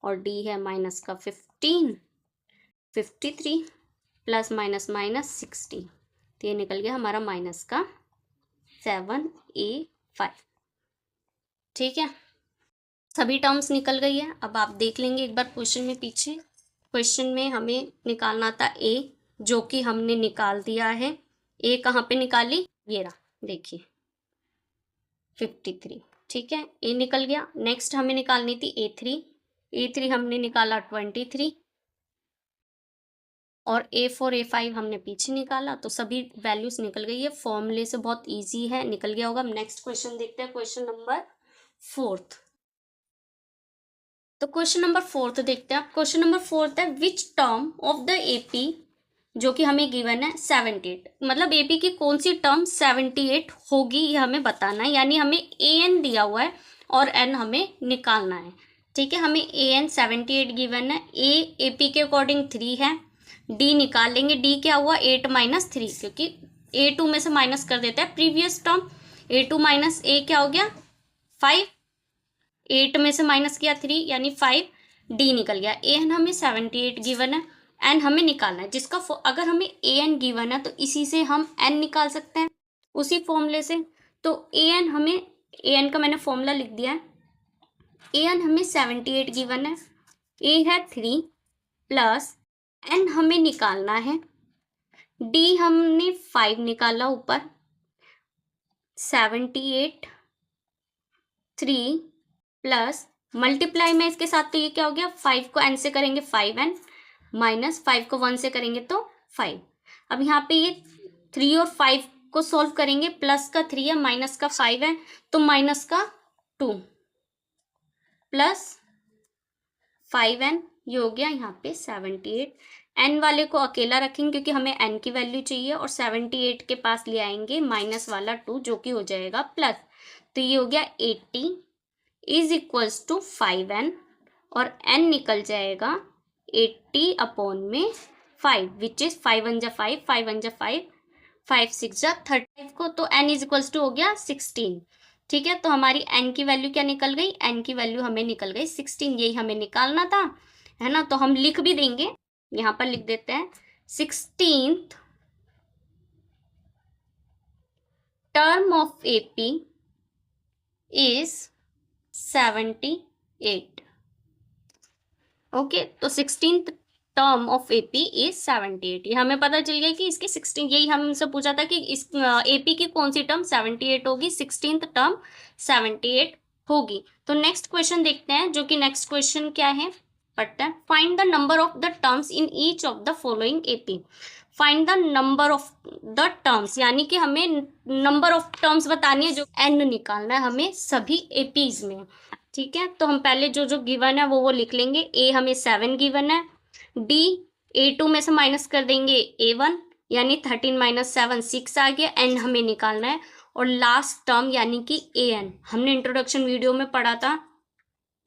और डी है माइनस का 15, 53 प्लस माइनस माइनस 60, तो ये निकल गया हमारा माइनस का 7A5। ठीक है, सभी टर्म्स निकल गई है। अब आप देख लेंगे एक बार क्वेश्चन में, पीछे क्वेश्चन में हमें निकालना था ए, जो कि हमने निकाल दिया है। ए कहाँ पे निकाली, ये रहा, देखिए 53। ठीक है, ए निकल गया। नेक्स्ट हमें निकालनी थी A3 हमने निकाला 23 और A4 A5 हमने पीछे निकाला, तो सभी वैल्यूज निकल गई है। फॉर्मूले से बहुत इजी है, निकल गया होगा। नेक्स्ट क्वेश्चन देखते हैं, क्वेश्चन नंबर 4। तो क्वेश्चन नंबर 4 देखते हैं। क्वेश्चन नंबर 4 है, which term of the AP, जो कि हमें गिवन है 78, मतलब AP की कौन सी टर्म 78 होगी ये हमें बताना है, यानी हमें AN दिया हुआ है और N हमें निकालना है। ठीक है, हमें AN 78 गिवन है, A AP के अकॉर्डिंग 3 है, D निकाल लेंगे। D क्या हुआ, 8 माइनस 3, क्योंकि A2 में से माइनस कर देता है previous term. A2 minus A क्या हो गया 5, 8 में से माइनस किया 3 यानी 5, D निकल गया। AN हमें 78 गिवन है, N हमें निकालना है, जिसका अगर हमें AN गिवन है तो इसी से हम N निकाल सकते हैं, उसी फॉर्मूले से। तो AN का मैंने फॉर्मूला लिख दिया है। AN हमें 78 गिवन है, A है 3 प्लस N हमें निकालना है, D हमने 5 निकाला ऊपर, 78 3 प्लस मल्टीप्लाई में इसके साथ, तो ये क्या हो गया, 5 को N से करेंगे 5N माइनस 5 को 1 से करेंगे तो 5। अब यहाँ पे ये 3 और 5 को सॉल्व करेंगे, प्लस का 3 है माइनस का 5 है, तो माइनस का 2 प्लस 5N, ये हो गया यहाँ पे 78। N वाले को अकेला रखेंगे क्योंकि हमें N की वैल्यू चाहिए, और 78 के पास ले आएंगे माइनस वाला 2 जो कि हो जाएगा प्लस, तो ये हो गया 80 इज इक्वल्स टू 5N और N निकल जाएगा 80 अपॉन में 5, विच इज 5 1 जा 5, 5 1 जा 5, 5 6 जा 35 को, तो N इज इक्वल्स टू हो गया 16। ठीक है, तो हमारी N की वैल्यू क्या निकल गई, N की वैल्यू हमें निकल गई 16, यही हमें निकालना था, है ना। तो हम लिख भी देंगे, यहाँ पर लिख देते हैं 16th term of AP is 78। Okay, तो 16th term of AP is 78। ये हमें पता चल गया कि इसकी 16, यही हमसे पूछा था कि इस AP की कौन सी टर्म 78 होगी, 16th टर्म 78 होगी। तो नेक्स्ट क्वेश्चन देखते हैं, जो कि नेक्स्ट क्वेश्चन क्या है, पढ़ते हैं। Find the number of the terms in each of the following AP. Find the number of the terms, यानी कि हमें नंबर ऑफ टर्म्स बतानी है, जो एन निकालना है हमें सभी एपीज में। ठीक है, तो हम पहले जो जो गिवन है वो लिख लेंगे। ए हमें 7 गिवन है, डी A2 में से माइनस कर देंगे A1, यानी 13 माइनस 7 6 आ गया। एन हमें निकालना है, और लास्ट टर्म यानी कि AN, हमने इंट्रोडक्शन वीडियो में पढ़ा था,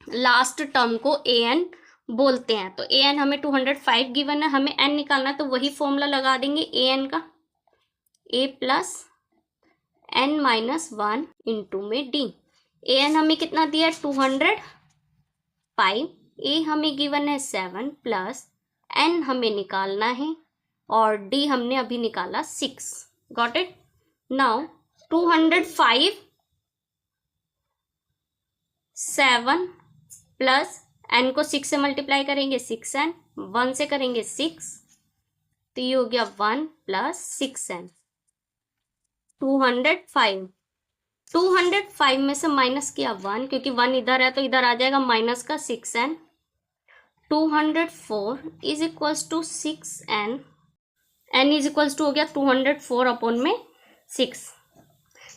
लास्ट टर्म को AN बोलते हैं। तो AN हमें 205 गिवन है, हमें N निकालना है, तो वही फॉर्मूला लगा देंगे AN का, A plus N minus 1 into में D। AN हमें कितना दिया है 205, A हमें गिवन है 7 प्लस N हमें निकालना है, और D हमने अभी निकाला 6। Got it. Now 205 7 plus n को 6 से मल्टीप्लाई करेंगे 6n, 1 से करेंगे 6, तो ये हो गया 1 प्लस 6n। 205 में से माइनस किया 1, क्योंकि 1 इधर है तो इधर आ जाएगा माइनस का 6n। 204 is equals to 6n, n is equals to हो गया 204 अपॉन में 6।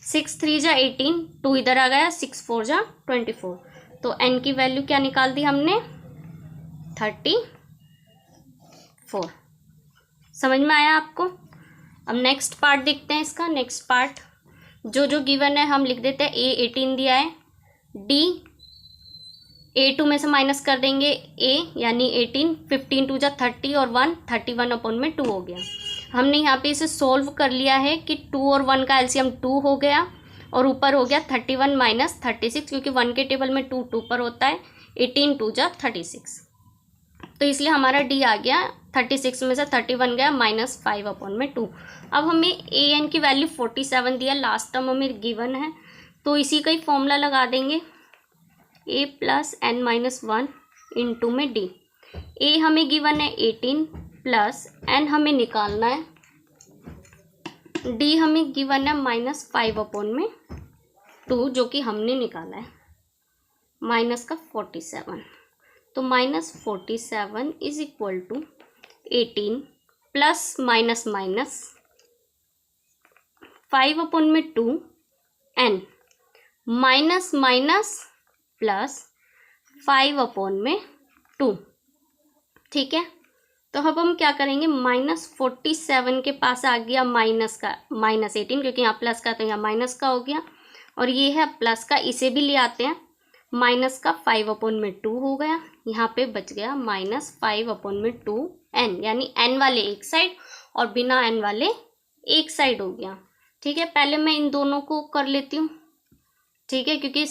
6 3 जा 18, 2 इधर आ गया, 6 4 जा 24, तो n की वैल्यू क्या निकाल दी हमने 34। समझ में आया आपको। अब नेक्स्ट पार्ट देखते हैं इसका। नेक्स्ट पार्ट जो जो गिवन है हम लिख देते हैं। A 18 दिया है, D A2 में से माइनस कर देंगे A, यानी 18, 15 2 जा 30 और 1 31 अपॉन में 2 हो गया। हमने यहाँ पे इसे सोल्व कर लिया है कि 2 और 1 का एलसीएम 2 हो गया, और ऊपर हो गया 31 माइनस 36, क्योंकि 1 के टेबल में 2 2 पर होता है। 18 2 जा 36, तो इसलिए हमारा डी आ गया 36 में से 31 गया माइनस 5 अपॉन में 2। अब हमें ए एन की वैल्यू 47 दिया, लास्ट टर्म हमें गिवन है, तो इसी का ही फॉर्मूला लगा देंगे, ए प्लस एन माइनस 1 इंटू में डी। ए हमें गिवन है 18 प्लस एन हमें निकालना है, डी हमें गिवन है माइनस 5 अपॉन में 2, जो कि हमने निकाला है माइनस का 47। तो minus 47 is equal to 18 plus minus minus 5 upon में 2 N minus minus plus 5 upon में 2। ठीक है, तो अब हम क्या करेंगे, माइनस 47 के पास आ गया माइनस का माइनस 18, क्योंकि यहाँ प्लस का तो यहाँ माइनस का हो गया, और ये है प्लस का, इसे भी ले आते हैं। माइनस का 5 अपॉन में 2 हो गया, यहाँ पे बच गया माइनस 5 अपॉन में 2 एन, यानी एन वाले एक साइड और बिना एन वाले एक साइड हो गया। ठीक है, पहले मैं इन दोनों को कर लेती हूँ। ठीक है, क्योंकि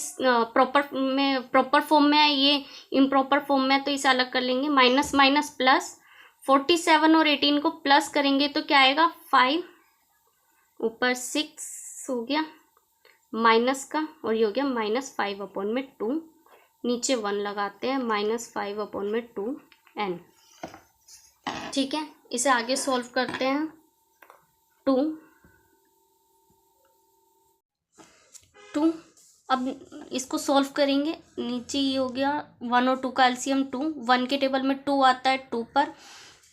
प्रॉपर फॉर्म में है, ये इम्प्रॉपर फॉर्म में है, तो इसे अलग कर लेंगे। माइनस माइनस प्लस, 47 और 18 को प्लस करेंगे तो क्या आएगा 5, ऊपर 6 हो गया माइनस का, और ये हो गया माइनस 5 अपॉन में 2, नीचे 1 लगाते हैं, माइनस 5 अपॉन में 2 एन। ठीक है, इसे आगे सॉल्व करते हैं। 2 अब इसको सॉल्व करेंगे, नीचे ये हो गया 1 और 2 का एलसीएम 2, 1 के टेबल में 2 आता है 2 पर,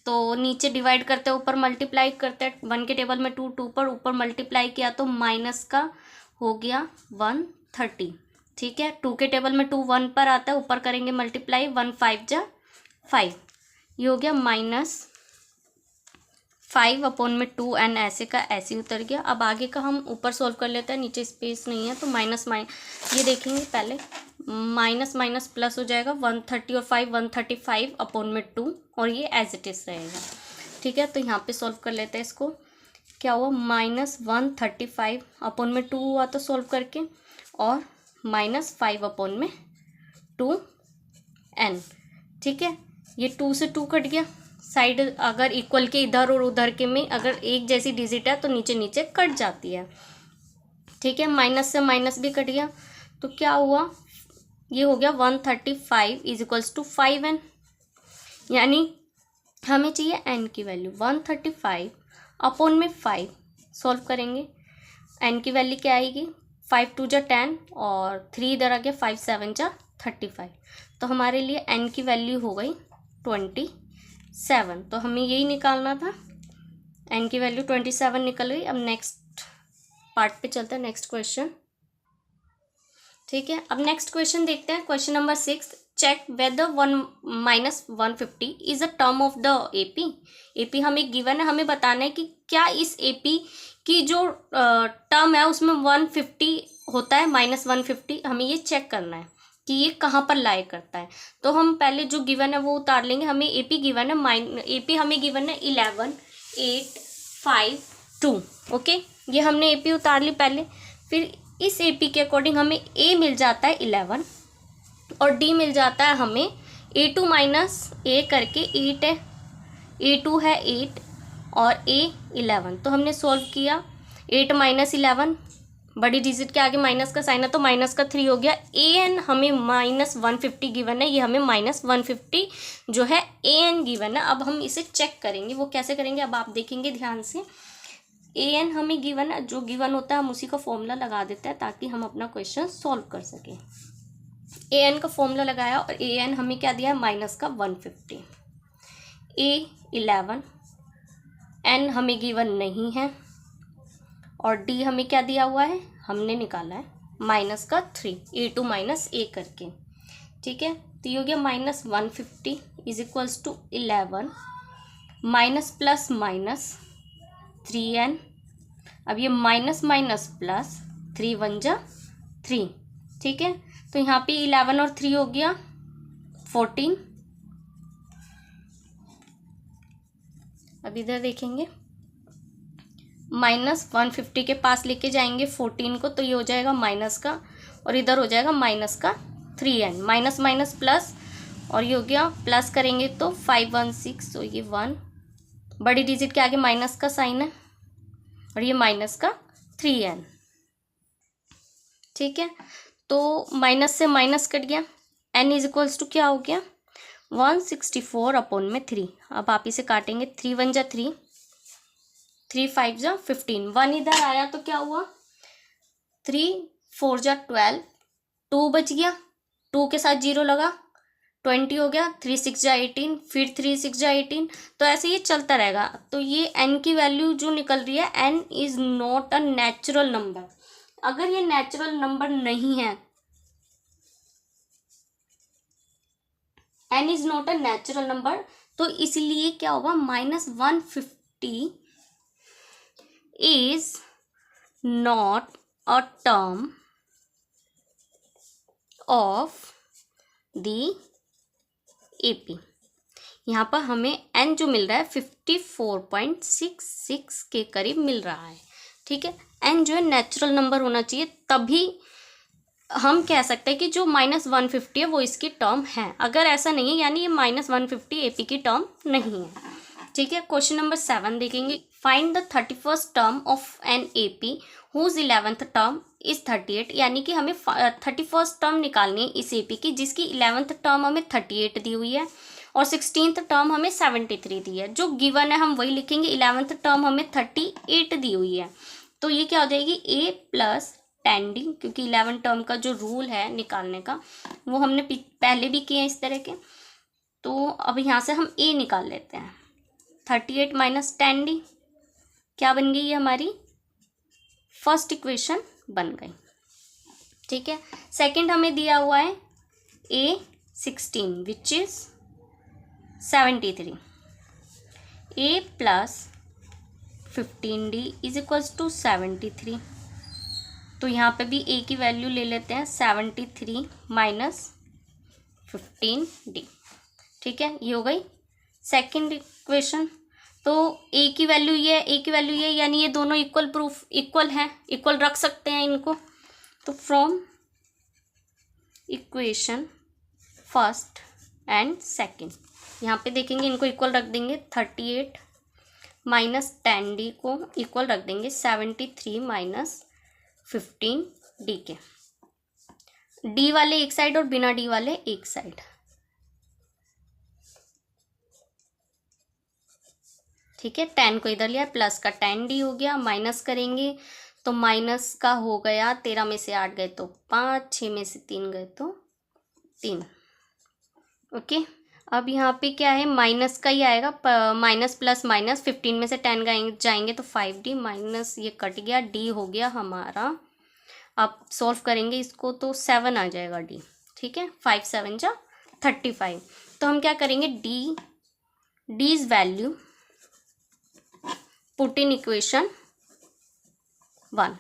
तो नीचे डिवाइड करते हैं, ऊपर मल्टीप्लाई करते हैं। 1 के टेबल में 2 2 पर, ऊपर मल्टीप्लाई किया तो माइनस का हो गया 130। ठीक है, 2 के टेबल में 2 1 पर आता है, ऊपर करेंगे मल्टीप्लाई, 1 5 जा 5, ये हो गया माइनस 5 अपॉन में 2 एन, ऐसे का ऐसे उतर गया। अब आगे का हम ऊपर सॉल्व कर लेते हैं, नीचे स्पेस नहीं है तो माइनस ये देखेंगे पहले, माइनस माइनस प्लस हो जाएगा, 130 और 5 135 अपॉन में 2, और ये एज इट इज रहेगा। ठीक है, तो यहाँ पे सॉल्व कर लेते हैं इसको। क्या हुआ, माइनस 135 अपॉन में 2 हुआ तो सॉल्व करके, और माइनस 5 अपॉन में 2 एन। ठीक है, ये 2 से 2 कट गया, साइड अगर इक्वल के इधर और उधर के में अगर एक जैसी डिजिट है तो नीचे नीचे कट जाती है। ठीक है, माइनस से माइनस भी कट गया, तो क्या हुआ, ये हो गया 135 इज इक्वल्स टू 5n, यानी हमें चाहिए n की वैल्यू 135 अपॉन में 5। सॉल्व करेंगे, n की वैल्यू क्या आएगी 5 2 जा 10 और 3 इधर आ गया, 5 7 जा 35। तो हमारे लिए n की वैल्यू हो गई 27। तो हमें यही निकालना था, n की वैल्यू 27 निकल गई। अब नेक्स्ट पार्ट पे चलते हैं, नेक्स्ट क्वेश्चन। ठीक है, अब नेक्स्ट क्वेश्चन देखते हैं। Question number 6, check whether 1-150 is a term of the AP. AP हमें गिवन है, हमें बताना है कि क्या इस एपी की जो टर्म है उसमें 150 होता है, -150। हमें ये चेक करना है कि ये कहाँ पर लाई करता है। तो हम पहले जो गिवन है वो उतार लेंगे। हमें एपी गिवन है, एपी हमें गिवन है 11 8 5 2। ओके, ये हमने एपी उतार ली पहले। फिर इस एपी के अकॉर्डिंग हमें ए मिल जाता है 11 और डी मिल जाता है हमें A2 माइनस ए करके 8 है, A2 है 8 और A 11। तो हमने सॉल्व किया, 8 माइनस 11, बड़ी डिजिट के आगे माइनस का साइन है तो माइनस का 3 हो गया। AN हमें -150 गिवन है, ये हमें -150 जो है AN गिवन है। अब हम इसे चेक करेंगे, वो कैसे करेंगे अब आप देखेंगे ध्यान से। AN हमें गिवन है, जो गिवन होता है हम उसी का फॉर्मूला लगा देते हैं ताकि हम अपना क्वेश्चन सॉल्व कर सकें। AN का फॉर्मूला लगाया और AN हमें क्या दिया है, -150। A 11, N हमें गिवन नहीं है और D हमें क्या दिया हुआ है, हमने निकाला है -3, A2 माइनस ए करके। ठीक है, तो ये हो गया -150 is equals to 11 minus plus minus 3n। अब ये माइनस माइनस प्लस 3 1 जा 3। ठीक है, तो यहाँ पे 11 और 3 हो गया 14। अब इधर देखेंगे, -150 के पास लेके जाएंगे 14 को तो ये हो जाएगा माइनस का और इधर हो जाएगा माइनस का 3n, माइनस माइनस प्लस और ये हो गया प्लस करेंगे तो 5 1 6, तो ये 1, बड़ी डिजिट के आगे माइनस का साइन है और ये माइनस का 3n। ठीक है, तो माइनस से माइनस कट गया, n इज इक्वल्स टू क्या हो गया 164/3। अब आप इसे काटेंगे, 3 1 जा 3, 3 5 जा 15, 1 इधर आया तो क्या हुआ 3 4 जा 12, 2 बच गया, 2 के साथ 0 लगा 20 हो गया, 3 6 जा 18, फिर 3 6 जा 18। तो ऐसे ये चलता रहेगा। तो ये n की वैल्यू जो निकल रही है, n is not a natural number. अगर ये नेचुरल नंबर नहीं है, n is not a natural number, तो इसलिए क्या होगा -150 is not a term of the AP. यहाँ पर हमें n जो मिल रहा है 54.66 के करीब मिल रहा है। ठीक है, n जो है नेचुरल नंबर होना चाहिए, तभी हम कह सकते हैं कि जो -150 है वो इसकी टर्म है। अगर ऐसा नहीं है यानी ये -150 एपी की टर्म नहीं है। ठीक है, क्वेश्चन नंबर 7 देखेंगे। Find the 31st term of an AP whose 11th term is 38। यानी कि हमें 31st टर्म निकालनी है इस एपी की जिसकी 11th टर्म हमें 38 दी हुई है और 16th टर्म हमें 73 दी है। जो गिवन है हम वही लिखेंगे, 11th टर्म हमें 38 दी हुई है तो ये क्या हो जाएगी a प्लस 10d, क्योंकि 11 टर्म का जो रूल है निकालने का वो हमने पहले भी किए हैं इस तरह के। तो अब यहाँ से हम a निकाल लेते हैं, 38 माइनस 10d क्या बन गई, ये हमारी फर्स्ट इक्वेशन बन गई। ठीक है, सेकंड हमें दिया हुआ है a 16 which is 73, a plus 15d is equals to 73। तो यहाँ पे भी a की वैल्यू ले लेते हैं 73 माइनस 15d। ठीक है, ये हो गई सेकंड इक्वेशन। तो a की वैल्यू ये, a की वैल्यू ये, यानी ये दोनों इक्वल प्रूफ इक्वल हैं, इक्वल रख सकते हैं इनको। तो from equation first and second यहाँ पे देखेंगे इनको इक्वल रख देंगे, 38 माइनस 10d को इक्वल रख देंगे 73 माइनस 15d के। d वाले एक साइड और बिना d वाले एक साइड। ठीक है, 10 को इधर लिया, प्लस का 10d हो गया, माइनस करेंगे तो तो माइनस का हो गया, 13 में से 8 गए तो 5, 6 में से 3 गए तो 3। ओके, अब यहाँ पे क्या है, माइनस का ही आएगा, माइनस प्लस माइनस, 15 में से 10 जाएंगे तो 5d, माइनस ये कट गया, d हो गया हमारा। अब सॉल्व करेंगे इसको तो 7 आ जाएगा d। ठीक है, 5 7 जा 35। तो हम क्या करेंगे, d's value put in equation 1।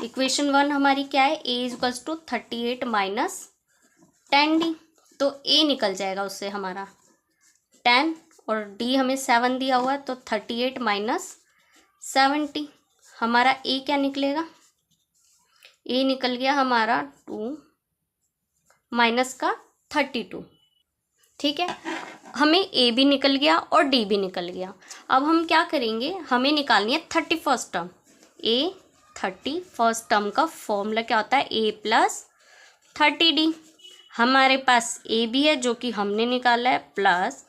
Equation 1 हमारी क्या है, a equals to 38 minus 10d। तो a निकल जाएगा उससे हमारा 10, और d हमें 7 दिया हुआ है, तो 38 माइनस 70। हमारा a क्या निकलेगा, a निकल गया हमारा 2 माइनस का 32। ठीक है, हमें a भी निकल गया और d भी निकल गया। अब हम क्या करेंगे, हमें निकालनी है 31st term. a 31st term का फॉर्मूला क्या होता है, a प्लस 30d। हमारे पास a भी है जो कि हमने निकाला है, प्लस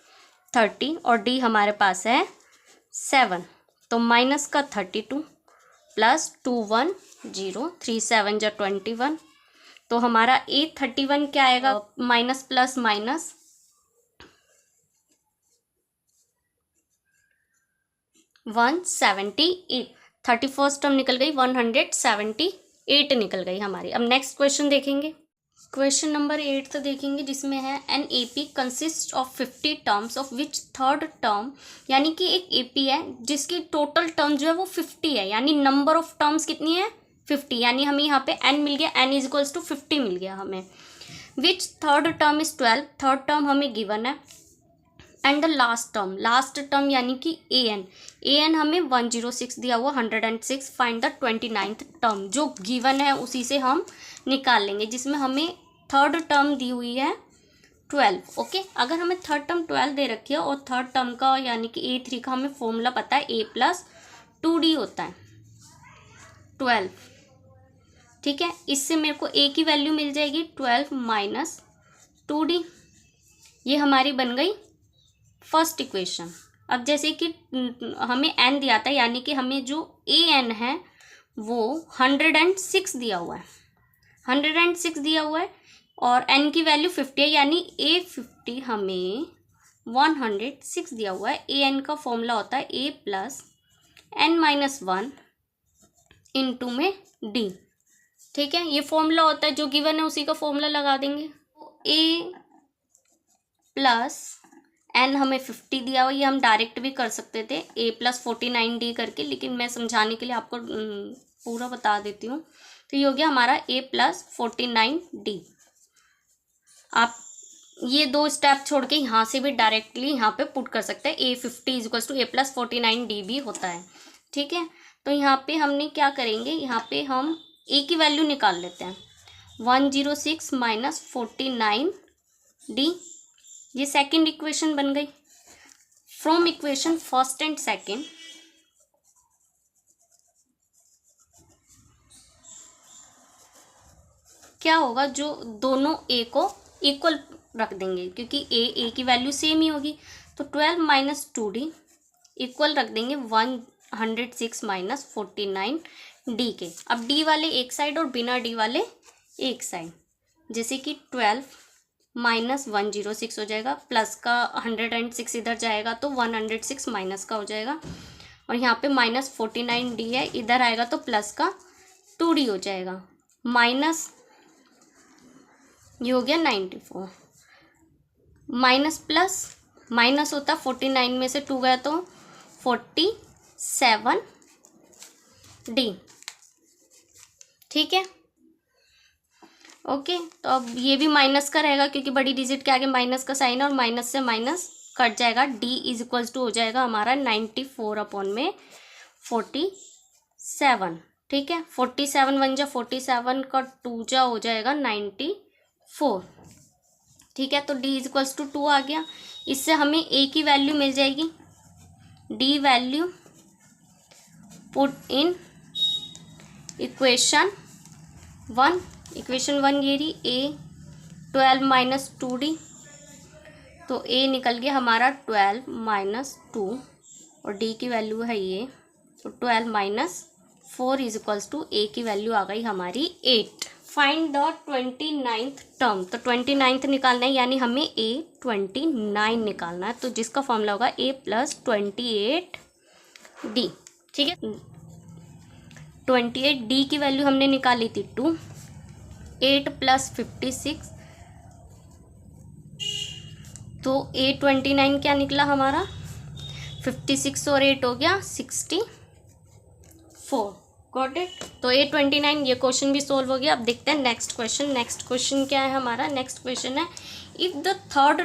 30, और d हमारे पास है 7। तो माइनस का 32 प्लस 2 1 0, 3 7 जा 21। तो हमारा a 31 क्या आएगा, minus plus minus 178। 31st term निकल गई, 178 निकल गई हमारी। अब नेक्स्ट क्वेश्चन देखेंगे, क्वेश्चन नंबर 8 तो देखेंगे, जिसमें है an AP consist of 50 terms of which third term, यानी कि एक एपी है जिसकी टोटल टर्म जो है वो 50 है, यानी नंबर ऑफ टर्म्स कितनी है 50, यानी हमें यहाँ पे n मिल गया, n इज इक्वल्स टू 50 मिल गया हमें। Which third term is 12, third term हमें गिवन है, एंड द लास्ट टर्म यानी कि an हमें 106 दिया हुआ, 106। फाइंड द 29th टर्म, जो गिवन है उसी से हम निकाल लेंगे, जिसमें हमें थर्ड टर्म दी हुई है 12। ओके, अगर हमें थर्ड टर्म 12 दे रखी है और थर्ड टर्म का यानी कि a3 का हमें फॉर्मूला पता है, a प्लस 2d होता है 12। ठीक है, इससे मेरे को a की वैल्यू मिल जाएगी 12 माइनस 2d। ये हमारी बन गई फर्स्ट इक्वेशन। अब जैसे कि हमें n दिया था, यानी कि हमें जो an है वो 106 दिया हुआ है, 106 दिया हुआ है, और n की वैल्यू 50 है, यानी a50 हमें 106 दिया हुआ है। an का फॉर्मूला होता है a plus n minus 1 into में d। ठीक है, ये फॉर्मूला होता है, जो गिवन है उसी का फॉर्मूला लगा देंगे। a प्लस n हमें 50 दिया हुआ, ये हम डायरेक्ट भी कर सकते थे a प्लस 49d करके, लेकिन मैं समझाने के लिए आपको पूरा बता देती हूँ। तो ये हो गया हमारा a प्लस 49d। आप ये दो स्टेप छोड़ के यहाँ से भी डायरेक्टली यहाँ पे पुट कर सकते हैं, a50 is equals to a plus 49d भी होता है। ठीक है, तो यहाँ पे हमने क्या करेंगे, यहाँ पे हम a की वैल्यू निकाल लेते हैं, 106 माइनस 49d। ये सेकंड इक्वेशन बन गई। From equation first and second क्या होगा, जो दोनों a को इक्वल रख देंगे, क्योंकि a की वैल्यू सेम ही होगी, तो 12 माइनस 2d इक्वल रख देंगे 106 माइनस 49d के। अब d वाले एक साइड और बिना d वाले एक साइड, जैसे कि 12 माइनस 106 हो जाएगा, प्लस का 106 इधर जाएगा तो 106 माइनस का हो जाएगा, और यहाँ पे माइनस 49d है, इधर आएगा तो प्लस का 2d हो जाएगा, माइनस ये हो गया 94, माइनस प्लस माइनस होता 49 में से 2 गया तो 47d। ठीक है, ओके, तो अब ये भी माइनस का रहेगा, क्योंकि बड़ी डिजिट के आगे माइनस का साइन है, और माइनस से माइनस कट जाएगा, d इज इक्वल्स टू हो जाएगा हमारा 94 अपॉन में 47। ठीक है, 47 1 जा 47 का 2 जा हो जाएगा 94। ठीक है, तो d इज इक्वल्स टू 2 आ गया। इससे हमें a की वैल्यू मिल जाएगी, d value put in equation 1। Equation 1 ये रही, a 12 माइनस 2d, तो a निकल गया हमारा 12 माइनस 2, और d की वैल्यू है ये, तो 12 माइनस 4 इज इक्वल्स टू ए की वैल्यू आ गई हमारी 8। फाइंड द 29th टर्म, तो 29th निकालना है, यानी हमें ए 29 निकालना है, तो जिसका फॉर्मूला होगा ए प्लस 28d। ठीक है, 28d की वैल्यू हमने निकाली थी 2, 8 प्लस 56, तो ए 29 क्या निकला हमारा, 56 और 8 हो गया 64। Got it. तो ए 29 ये क्वेश्चन भी सोल्व हो गया। अब देखते हैं नेक्स्ट क्वेश्चन। नेक्स्ट क्वेश्चन क्या है हमारा, नेक्स्ट क्वेश्चन है if the third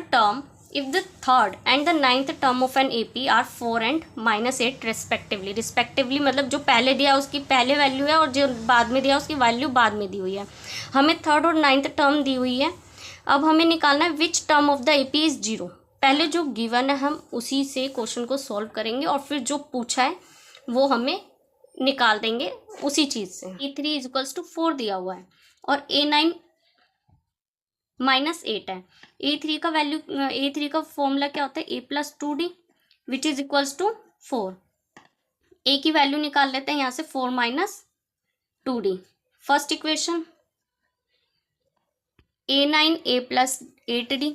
and the ninth term of an AP are 4 and -8 respectively. Respectively मतलब जो पहले दिया उसकी पहले वैल्यू है और जो बाद में दिया उसकी वैल्यू बाद में दी हुई है। हमें थर्ड और नाइन्थ टर्म दी हुई है। अब हमें निकालना है which term of the AP is 0। पहले जो गिवन है हम उसी से क्वेश्चन को सॉल्व करेंगे और फिर जो पूछा है वो हमें निकाल देंगे उसी चीज से। E3 इज इक्वल्स टू 4 दिया हुआ है और A9 -8 है। A3 का फॉर्मूला क्या होता है, A plus 2D which is equals to 4। A की वैल्यू निकाल लेते हैं यहाँ से, 4 minus 2D। First equation A9 A plus 8D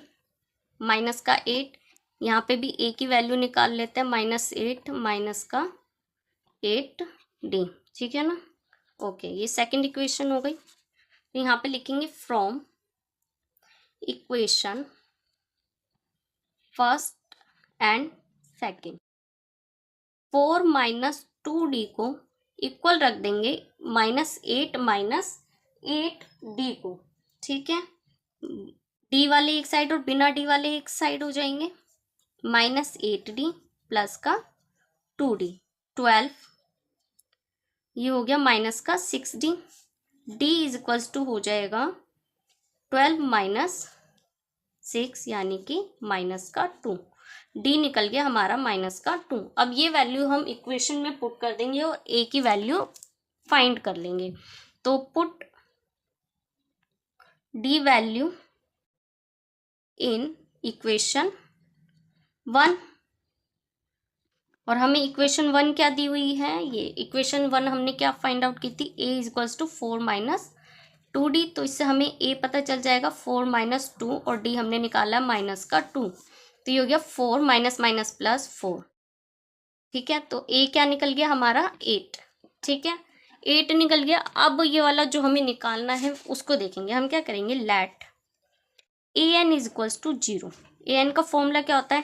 minus का 8, यहाँ पे भी A की वैल्यू निकाल लेते हैं, -8 माइनस का 8D। ठीक है ना, ओके। ये सेकंड इक्वेशन हो गई। तो यहाँ पे लिखेंगे from equation first and second 4 minus 2D को इक्वल रख देंगे -8 माइनस 8D को। ठीक है, D वाले एक साइड और बिना D वाले एक साइड हो जाएंगे, -8D प्लस का 2D 12, ये हो गया माइनस का 6D। D is equals to हो जाएगा 12 माइनस 6 यानी कि माइनस का 2। D निकल गया हमारा माइनस का 2। अब ये वैल्यू हम इक्वेशन में पुट कर देंगे और A की वैल्यू फाइंड कर लेंगे। तो put D value in equation 1, और हमें इक्वेशन 1 क्या दी हुई है, ये इक्वेशन 1 हमने क्या फाइंड आउट की थी, A is equals to 4 minus 2D। तो इससे हमें A पता चल जाएगा 4 माइनस 2 और D हमने निकाला माइनस का 2, तो ये हो गया 4 माइनस माइनस प्लस 4। ठीक है, तो A क्या निकल गया हमारा 8। ठीक है, 8 निकल गया। अब ये वाला जो हमें निकालना है उसको देखेंगे। हम क्या करेंगे, let AN is equals to 0। AN का फॉर्मूला क्या होता है,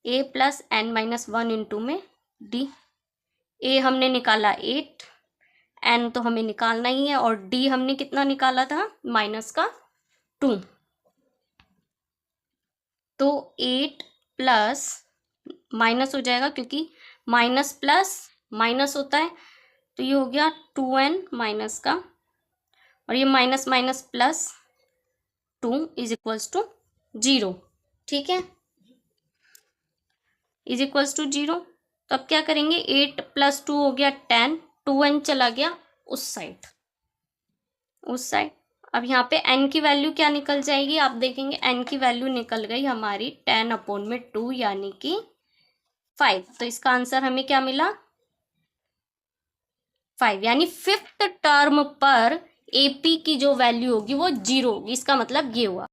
A plus N minus 1 into में D। A हमने निकाला 8, N तो हमें निकालना ही है, और D हमने कितना निकाला था, माइनस का 2। तो 8 प्लस माइनस हो जाएगा क्योंकि माइनस प्लस माइनस होता है, तो ये हो गया 2N माइनस का, और ये minus minus plus 2 is equals to 0। ठीक है, इज इक्वल्स टू 0। तो अब क्या करेंगे, 8 प्लस 2 हो गया 10, 2N चला गया उस साइड। अब यहाँ पे N की वैल्यू क्या निकल जाएगी, आप देखेंगे N की वैल्यू निकल गई हमारी 10/2 यानी कि 5। तो इसका आंसर हमें क्या मिला, 5, यानी 5th टर्म पर AP की जो वैल्यू होगी वो 0 होगी। इसका मतलब ये हुआ।